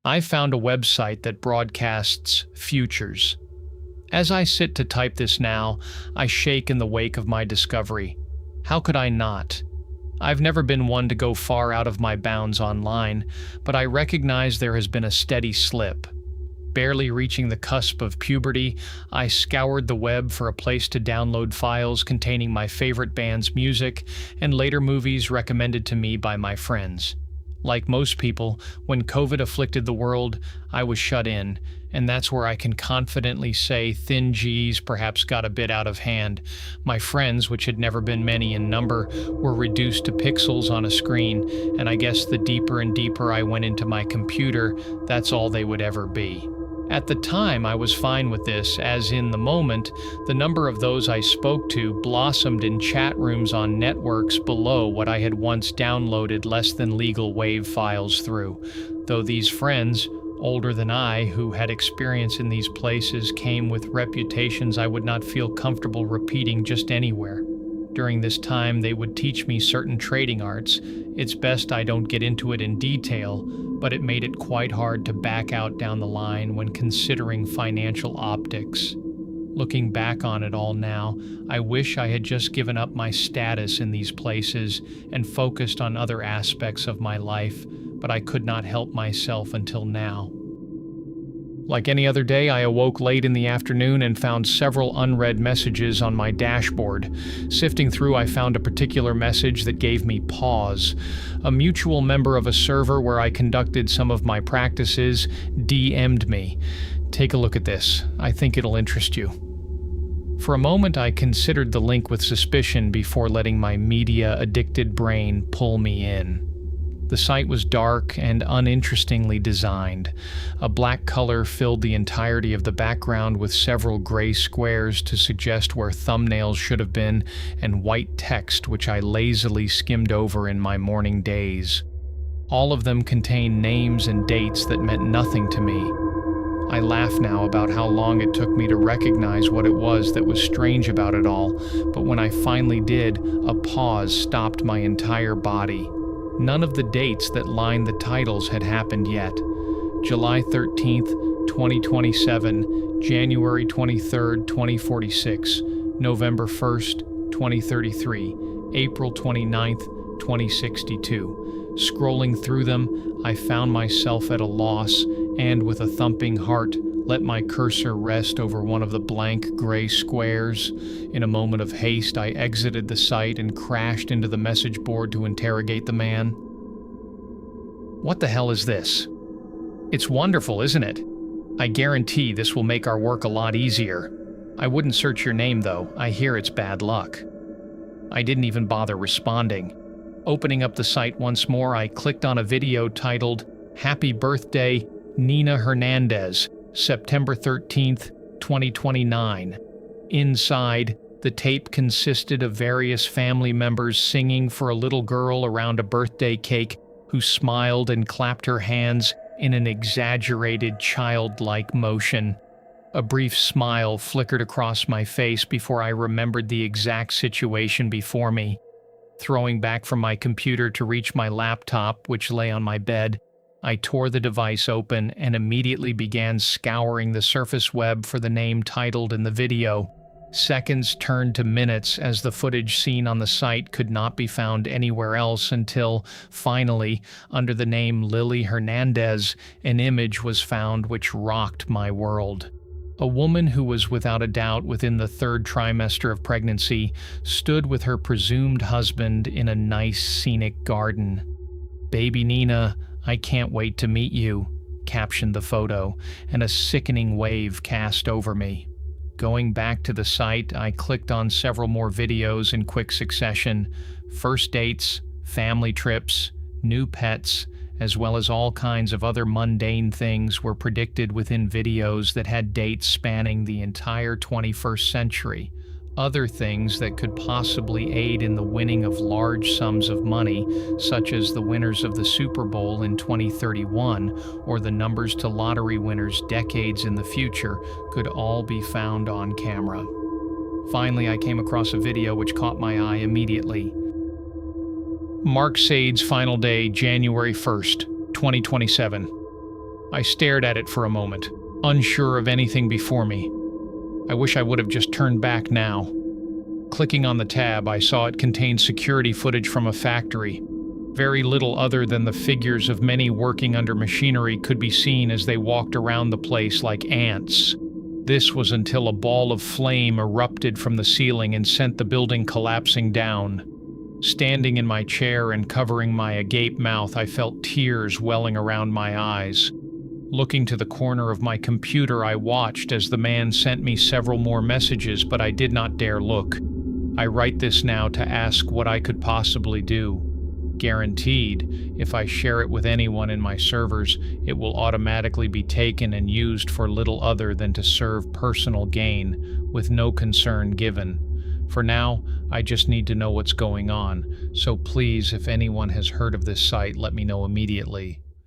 I found a website that broadcasts futures. As I sit to type this now, I shake in the wake of my discovery. How could I not? I've never been one to go far out of my bounds online, but I recognize there has been a steady slip. Barely reaching the cusp of puberty, I scoured the web for a place to download files containing my favorite band's music and later movies recommended to me by my friends. Like most people, when COVID afflicted the world, I was shut in, and that's where I can confidently say thin G's perhaps got a bit out of hand. My friends, which had never been many in number, were reduced to pixels on a screen, and I guess the deeper and deeper I went into my computer, that's all they would ever be. At the time, I was fine with this, as in the moment, the number of those I spoke to blossomed in chat rooms on networks below what I had once downloaded less than legal WAV files through, though these friends, older than I, who had experience in these places, came with reputations I would not feel comfortable repeating just anywhere. During this time, they would teach me certain trading arts. It's best I don't get into it in detail, but it made it quite hard to back out down the line when considering financial optics. Looking back on it all now, I wish I had just given up my status in these places and focused on other aspects of my life, but I could not help myself until now. Like any other day, I awoke late in the afternoon and found several unread messages on my dashboard. Sifting through, I found a particular message that gave me pause. A mutual member of a server where I conducted some of my practices DM'd me. Take a look at this. I think it'll interest you. For a moment, I considered the link with suspicion before letting my media-addicted brain pull me in. The site was dark and uninterestingly designed. A black color filled the entirety of the background with several gray squares to suggest where thumbnails should have been, and white text which I lazily skimmed over in my morning daze. All of them contained names and dates that meant nothing to me. I laugh now about how long it took me to recognize what it was that was strange about it all, but when I finally did, a pause stopped my entire body. None of the dates that lined the titles had happened yet. July 13th, 2027, January 23rd, 2046, November 1st, 2033, April 29th, 2062. Scrolling through them, I found myself at a loss and, with a thumping heart, let my cursor rest over one of the blank gray squares. In a moment of haste, I exited the site and crashed into the message board to interrogate the man. What the hell is this? It's wonderful, isn't it? I guarantee this will make our work a lot easier. I wouldn't search your name, though. I hear it's bad luck. I didn't even bother responding. Opening up the site once more, I clicked on a video titled, "Happy Birthday, Nina Hernandez, September 13th, 2029. Inside, the tape consisted of various family members singing for a little girl around a birthday cake who smiled and clapped her hands in an exaggerated childlike motion. A brief smile flickered across my face before I remembered the exact situation before me. Throwing back from my computer to reach my laptop, which lay on my bed, I tore the device open and immediately began scouring the surface web for the name titled in the video. Seconds turned to minutes as the footage seen on the site could not be found anywhere else until, finally, under the name Lily Hernandez, an image was found which rocked my world. A woman who was without a doubt within the third trimester of pregnancy stood with her presumed husband in a nice scenic garden. "Baby Nina, I can't wait to meet you," captioned the photo, and a sickening wave cast over me. Going back to the site, I clicked on several more videos in quick succession. First dates, family trips, new pets, as well as all kinds of other mundane things were predicted within videos that had dates spanning the entire 21st century. Other things that could possibly aid in the winning of large sums of money, such as the winners of the Super Bowl in 2031 or the numbers to lottery winners decades in the future, could all be found on camera. Finally, I came across a video which caught my eye immediately. Mark Sade's final day, January 1st, 2027. I stared at it for a moment, unsure of anything before me. I wish I would have just turned back now. Clicking on the tab, I saw it contained security footage from a factory. Very little other than the figures of many working under machinery could be seen as they walked around the place like ants. This was until a ball of flame erupted from the ceiling and sent the building collapsing down. Standing in my chair and covering my agape mouth, I felt tears welling around my eyes. Looking to the corner of my computer, I watched as the man sent me several more messages, but I did not dare look. I write this now to ask what I could possibly do. Guaranteed, if I share it with anyone in my servers, it will automatically be taken and used for little other than to serve personal gain, with no concern given. For now, I just need to know what's going on, so please, if anyone has heard of this site, let me know immediately.